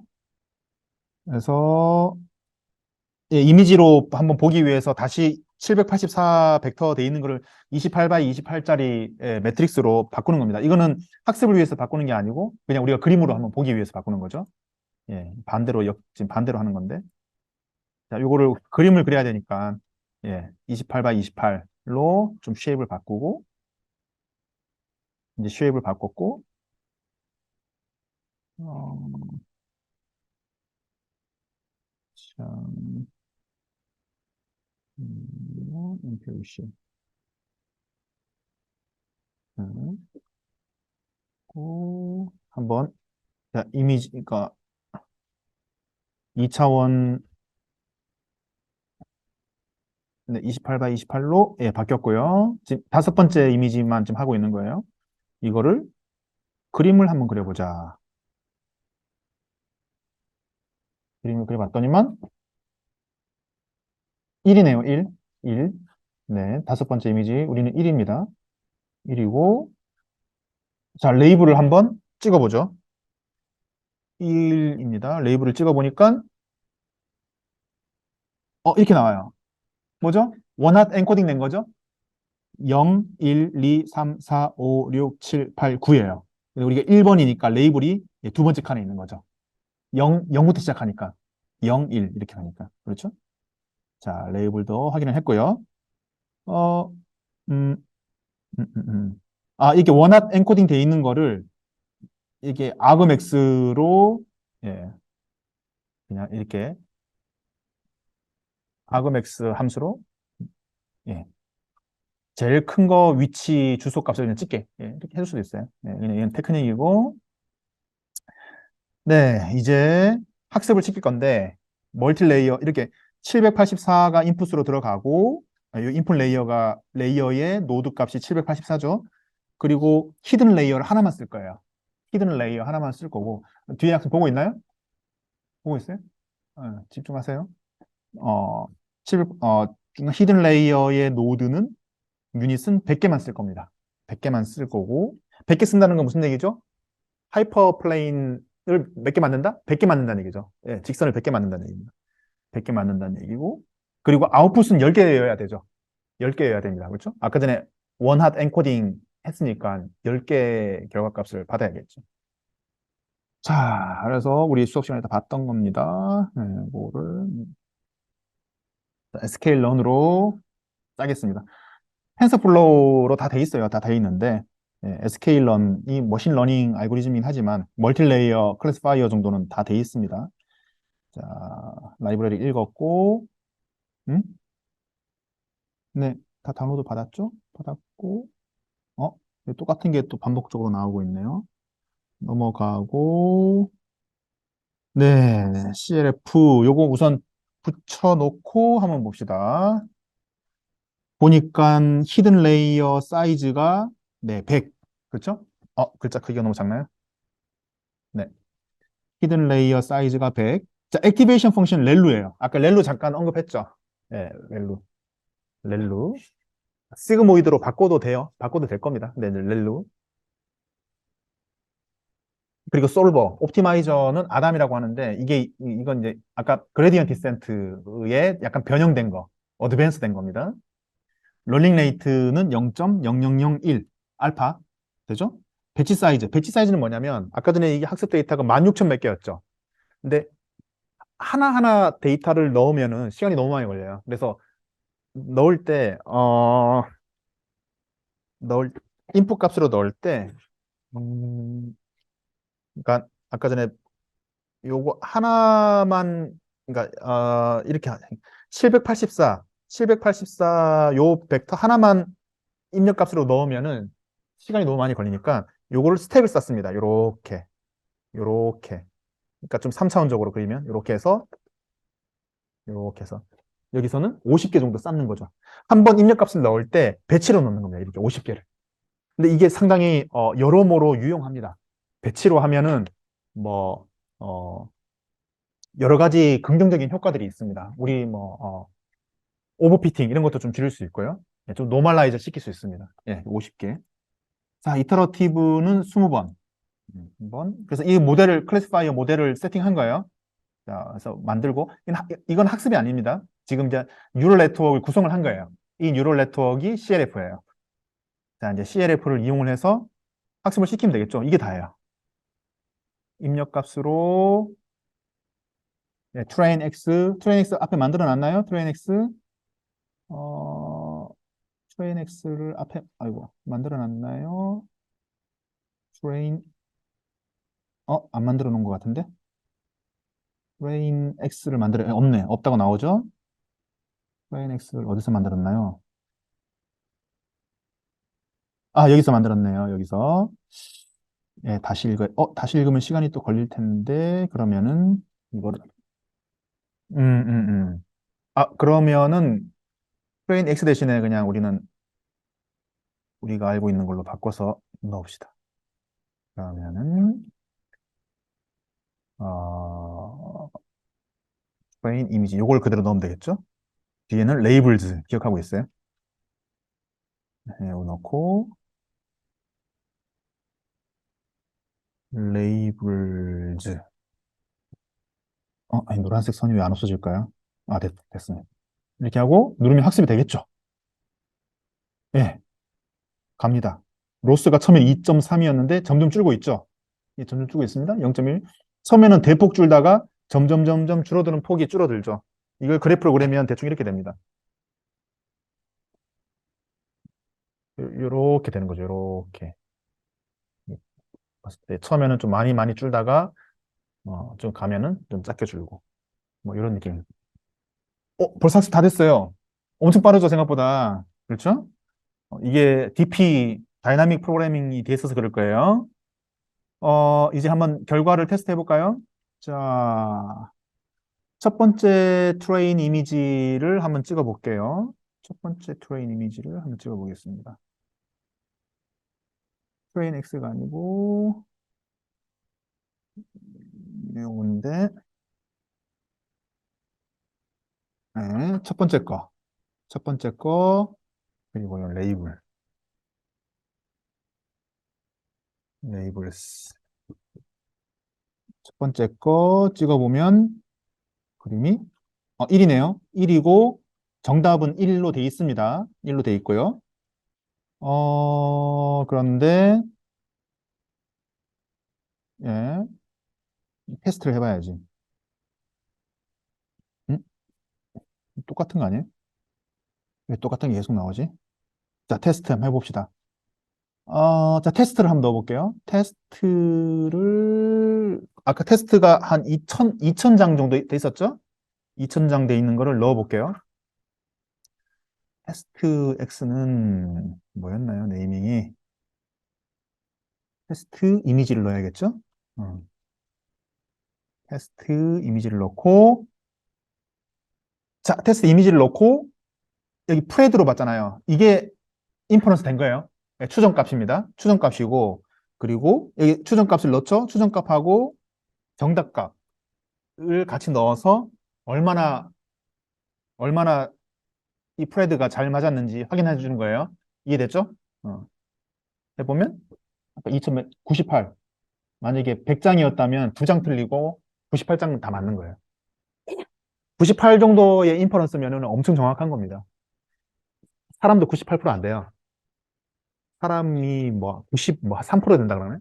그래서 예, 이미지로 한번 보기 위해서 다시 784 벡터 돼 있는 거를 28 바이 28짜리 매트릭스로 바꾸는 겁니다. 이거는 학습을 위해서 바꾸는 게 아니고 그냥 우리가 그림으로 한번 보기 위해서 바꾸는 거죠. 예, 지금 반대로 하는 건데. 자, 요거를 그림을 그려야 되니까 예, 28 바이 28로 좀 쉐입을 바꾸고 이제 쉐입을 바꿨고 어, 참, 임표시 고 한번 자, 이미지 그러니까 2차원 네, 28 바이 28로 예, 바뀌었고요. 지금 다섯 번째 이미지만 지금 하고 있는 거예요. 이거를 그림을 한번 그려보자. 그림을 그려봤더니만 1이네요. 1. 1. 네, 다섯 번째 이미지 우리는 1입니다. 1이고 자, 레이블을 한번 찍어보죠. 1입니다. 레이블을 찍어보니까 이렇게 나와요. 뭐죠? 원핫 엔코딩 된 거죠? 0, 1, 2, 3, 4, 5, 6, 7, 8, 9예요. 우리가 1번이니까 레이블이 두 번째 칸에 있는 거죠. 0부터 시작하니까. 0, 1 이렇게 가니까. 그렇죠? 자, 레이블도 확인을 했고요. 어, 음, 아, 이게 원핫 엔코딩 돼 있는 거를 이게 argmax로 예, 그냥 이렇게 argmax 함수로 예, 제일 큰 거 위치 주소 값을 그냥 찍게 예, 이렇게 해줄 수도 있어요. 예, 그냥 이건 테크닉이고 네, 이제 학습을 시킬 건데, 멀티레이어, 이렇게 784가 인풋으로 들어가고, 이 인풋 레이어의 노드 값이 784죠. 그리고 히든 레이어를 하나만 쓸 거예요. 히든 레이어 하나만 쓸 거고, 뒤에 학습 보고 있나요? 보고 있어요? 집중하세요. 어, 7, 히든 레이어의 노드는 유닛은 100개만 쓸 겁니다. 100개만 쓸 거고, 100개 쓴다는 건 무슨 얘기죠? 하이퍼 플레인을 몇 개 만든다? 100개 만든다는 얘기죠. 예, 직선을 100개 만든다는 얘기입니다. 100개 만든다는 얘기고, 그리고 아웃풋은 10개여야 되죠. 10개여야 됩니다. 그렇죠? 아까 전에 원핫 엔코딩 했으니까 10개 결과값을 받아야겠죠. 자, 그래서 우리 수업 시간에 다 봤던 겁니다. 네, 이거를 SK런으로 짜겠습니다. 텐서플로우로 다 돼 있어요. 다 돼 있는데 sk런이 머신러닝 알고리즘이긴 하지만 멀티레이어 클래시파이어 정도는 다 돼 있습니다. 자, 라이브러리 읽었고, 음? 네, 다 다운로드 받았죠? 받았고, 어? 똑같은 게 또 반복적으로 나오고 있네요. 넘어가고, 네, CLF 요거 우선 붙여놓고 한번 봅시다. 보니까 히든 레이어 사이즈가 네, 100. 그렇죠? 글자 크기가 너무 작나요? 네. 히든 레이어 사이즈가 100. 자, 액티베이션 펑션 렐루예요. 아까 렐루 잠깐 언급했죠? 네, 렐루. 렐루. 시그모이드로 바꿔도 돼요. 바꿔도 될 겁니다. 네, 네, 렐루. 그리고 솔버, 옵티마이저는 아담이라고 하는데 이건 이제 아까 그레디언트 디센트의 약간 변형된 거, 어드밴스 된 겁니다. 롤링 레이트는 0.0001 알파 되죠? 배치 사이즈는 뭐냐면 아까 전에 이게 학습 데이터가 16,000 몇 개였죠. 근데 하나하나 데이터를 넣으면은 시간이 너무 많이 걸려요. 그래서 넣을 때 넣을 인풋 값으로 넣을 때 그러니까 아까 전에 요거 하나만 그러니까 이렇게 784 요 벡터 하나만 입력 값으로 넣으면은 시간이 너무 많이 걸리니까 요거를 스택을 쌓습니다. 요렇게 그러니까 좀 3차원적으로 그리면 요렇게 해서 여기서는 50개 정도 쌓는 거죠. 한 번 입력 값을 넣을 때 배치로 넣는 겁니다. 이렇게 50개를. 근데 이게 상당히 여러모로 유용합니다. 배치로 하면은 뭐 어, 여러 가지 긍정적인 효과들이 있습니다. 우리 오버피팅 이런 것도 좀 줄일 수 있고요. 예, 좀 노멀라이저 시킬 수 있습니다. 예, 50개. 자, 이터러티브는 20번. 그래서 이 모델을, 클래시파이어 모델을 세팅한 거예요. 자, 그래서 만들고, 이건 학습이 아닙니다. 지금 이제 뉴럴 네트워크를 구성을 한 거예요. 이 뉴럴 네트워크가 CLF예요. 자, 이제 CLF를 이용을 해서 학습을 시키면 되겠죠. 이게 다예요. 입력 값으로, 네, train x 앞에 만들어 놨나요? train x, 어, train x를 앞에, 아이고, 만들어 놨나요? train, 안 만들어 놓은 것 같은데? train x를 없네. 없다고 나오죠? train x를 어디서 만들었나요? 아, 여기서 만들었네요. 여기서. 예, 다시 읽으면 시간이 또 걸릴 텐데, 그러면은, 이거를, 음, 음, 그러면은, train x 대신에 그냥 우리가 알고 있는 걸로 바꿔서 넣읍시다. 그러면은, 어, train 이미지, 요걸 그대로 넣으면 되겠죠? 뒤에는 labels 기억하고 있어요? 네, 이거 넣고, labels. 아니, 노란색 선이 왜 안 없어질까요? 됐습니다. 이렇게 하고 누르면 학습이 되겠죠? 예, 갑니다. 로스가 처음에 2.3이었는데 점점 줄고 있죠? 예, 점점 줄고 있습니다. 0.1. 처음에는 대폭 줄다가 점점 줄어드는 폭이 줄어들죠. 이걸 그래프로 그리면 대충 이렇게 됩니다. 요렇게 되는 거죠. 요렇게. 봤을 때 처음에는 좀 많이 줄다가 좀 가면은 좀 작게 줄고 뭐 이런 느낌. 벌써 학습 다 됐어요. 엄청 빠르죠, 생각보다. 그렇죠? 이게 DP, 다이나믹 프로그래밍이 돼 있어서 그럴 거예요. 이제 한번 결과를 테스트 해볼까요? 자, 첫 번째 트레인 이미지를 한번 찍어 볼게요. 첫 번째 트레인 이미지를 한번 찍어 보겠습니다. 트레인 X가 아니고, 요건데, 네, 첫 번째 거. 첫 번째 거, 그리고 요 레이블스. 첫 번째 거 찍어보면, 그림이, 1이네요. 1이고, 정답은 1로 돼 있습니다. 1로 돼 있고요. 그런데, 예, 테스트를 해봐야지. 음? 똑같은 거 아니에요? 왜 똑같은 게 계속 나오지? 자, 테스트 한번 해봅시다. 자, 테스트를 한번 넣어볼게요. 아까 테스트가 한 2,000장 정도 돼 있었죠? 2,000장 돼 있는 거를 넣어볼게요. 테스트 X는 뭐였나요? 네이밍이. 테스트 이미지를 넣어야겠죠? 어, 테스트 이미지를 넣고, 자, 테스트 이미지를 넣고, 여기 프레드로 봤잖아요. 이게 인퍼런스 된 거예요. 네, 추정값입니다. 추정값이고, 그리고 여기 추정값을 넣죠? 추정값하고 정답값을 같이 넣어서 얼마나, 얼마나 이 프레드가 잘 맞았는지 확인해 주는 거예요. 이해됐죠? 어. 해보면, 아까 2,198. 만약에 100장이었다면 2장 틀리고 98장 다 맞는 거예요. 98 정도의 인퍼런스면 엄청 정확한 겁니다. 사람도 98%안 돼요. 사람이 뭐 93% 된다 그러네?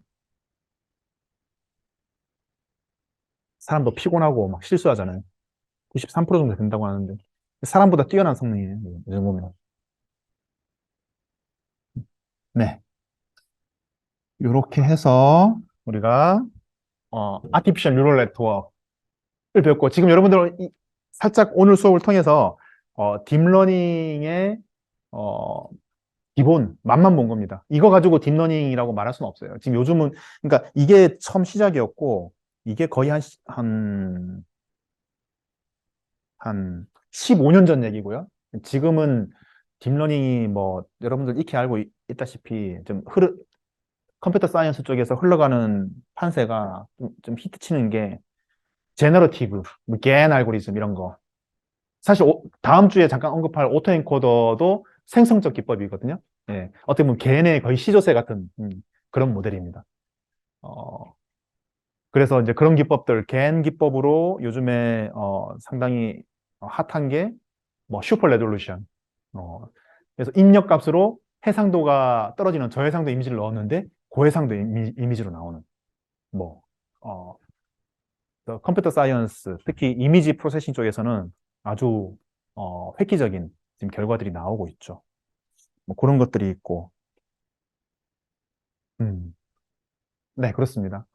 사람도 피곤하고 막 실수하잖아요. 93% 정도 된다고 하는데 사람보다 뛰어난 성능이에요. 이 정도면. 네. 이렇게 해서 우리가 아티피셜 뉴럴 네트워크를 배웠고 지금 여러분들 살짝 오늘 수업을 통해서 딥러닝의 어, 기본 맛만 본 겁니다. 이거 가지고 딥러닝이라고 말할 수는 없어요. 지금 요즘은 그러니까 이게 처음 시작이었고 이게 거의 한 15년 전 얘기고요. 지금은 딥러닝이 뭐 여러분들 익히 알고 있다시피 컴퓨터 사이언스 쪽에서 흘러가는 판세가 좀 히트치는 게 제너러티브, 뭐 겐 알고리즘 이런 거. 사실 다음 주에 잠깐 언급할 오토엔코더도 생성적 기법이거든요. 예, 어떻게 보면 겐의 거의 시조새 같은 그런 모델입니다. 어, 그래서 이제 그런 기법들, 겐 기법으로 요즘에 상당히 핫한 게 뭐 슈퍼 레졸루션. 그래서 입력 값으로 해상도가 떨어지는 저해상도 이미지를 넣었는데 고해상도 이미지로 나오는 뭐 어, 컴퓨터 사이언스, 특히 이미지 프로세싱 쪽에서는 아주 획기적인 지금 결과들이 나오고 있죠. 뭐 그런 것들이 있고, 음, 네, 그렇습니다.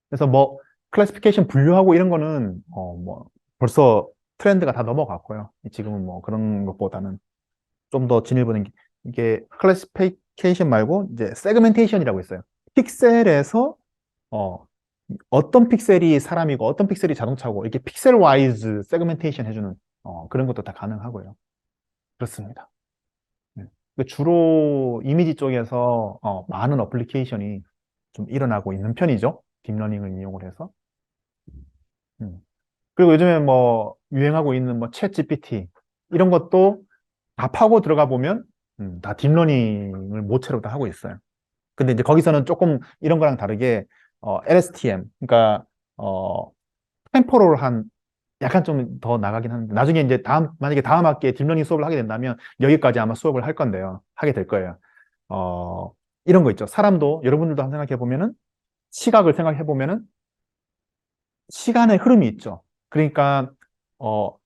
그래서 뭐 클래시피케이션 분류하고 이런 거는 뭐 벌써 트렌드가 다 넘어갔고요. 지금은 뭐 그런 것보다는 좀 더 진일보는 게 이게 클래시피케이션 말고 이제 세그멘테이션이라고 있어요. 픽셀에서 어, 어떤 픽셀이 사람이고 어떤 픽셀이 자동차고 이렇게 픽셀 와이즈 세그멘테이션 해주는 그런 것도 다 가능하고요. 그렇습니다. 네. 주로 이미지 쪽에서 많은 어플리케이션이 좀 일어나고 있는 편이죠. 딥러닝을 이용을 해서. 음. 그리고 요즘에 뭐 유행하고 있는 뭐 챗 GPT 이런 것도 다 파고 들어가 보면 다 딥러닝을 모체로 다 하고 있어요. 근데 이제 거기서는 조금 이런 거랑 다르게 LSTM 그러니까 어, 템포럴한 약간 좀 더 나가긴 하는데 나중에 이제 만약에 다음 학기에 딥러닝 수업을 하게 된다면 여기까지 아마 수업을 할 건데요. 하게 될 거예요. 어, 이런 거 있죠. 사람도 여러분들도 한번 생각해 보면은 시각을 생각해 보면은 시간의 흐름이 있죠. 그러니까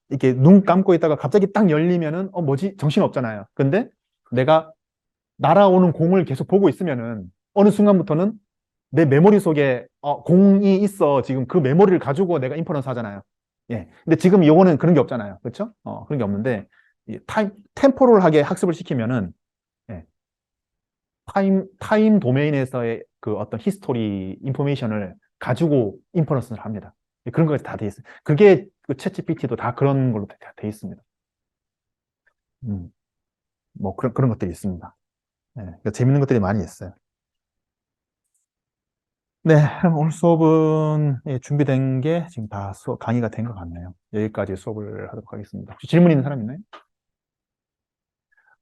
이렇게 눈 감고 있다가 갑자기 딱 열리면은 뭐지? 정신 없잖아요. 근데 내가 날아오는 공을 계속 보고 있으면은 어느 순간부터는 내 메모리 속에 공이 있어. 지금 그 메모리를 가지고 내가 인퍼런스 하잖아요. 예. 근데 지금 요거는 그런 게 없잖아요. 그렇죠? 그런 게 없는데 이 템포럴하게 학습을 시키면은 예. 타임 도메인에서의 그 어떤 히스토리 인포메이션을 가지고 인퍼런스를 합니다. 그런 것까지 다 돼 있어요. 그게 그 챗GPT도 다 그런 걸로 다 돼 있습니다. 뭐 그런 것들이 있습니다. 네, 그러니까 재밌는 것들이 많이 있어요. 네, 오늘 수업은 예, 준비된 게 지금 다 수업 강의가 된 것 같네요. 여기까지 수업을 하도록 하겠습니다. 혹시 질문 있는 사람 있나요?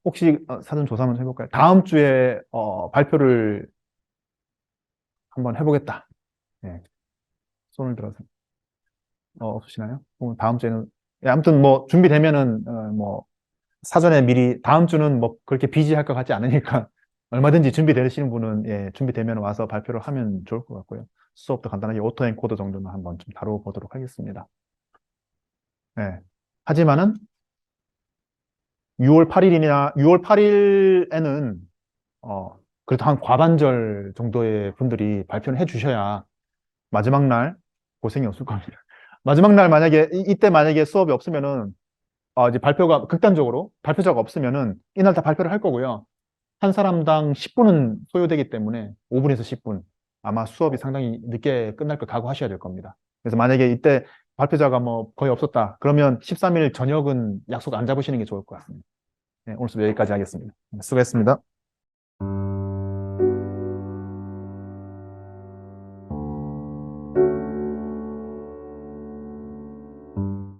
혹시 사전 조사 한번 해볼까요? 다음 주에 발표를 한번 해보겠다. 네, 손을 들어서 없으시나요? 오늘 다음 주에는 예, 아무튼 뭐 준비되면은 뭐 사전에 미리 다음 주는 뭐 그렇게 비지할 것 같지 않으니까 얼마든지 준비되시는 분은 예, 준비되면 와서 발표를 하면 좋을 것 같고요. 수업도 간단하게 오토 엔코더 정도는 한번 좀 다뤄보도록 하겠습니다. 예. 하지만은 6월 8일이나 6월 8일에는 그래도 한 과반절 정도의 분들이 발표를 해 주셔야 마지막 날 고생이 없을 겁니다. 마지막 날 만약에 이때 만약에 수업이 없으면은 이제 발표가 극단적으로 발표자가 없으면은 이날 다 발표를 할 거고요. 한 사람당 10분은 소요되기 때문에 5분에서 10분 아마 수업이 상당히 늦게 끝날 거 각오하셔야 될 겁니다. 그래서 만약에 이때 발표자가 뭐 거의 없었다. 그러면 13일 저녁은 약속 안 잡으시는 게 좋을 것 같습니다. 네, 오늘 수업 여기까지 하겠습니다. 수고했습니다.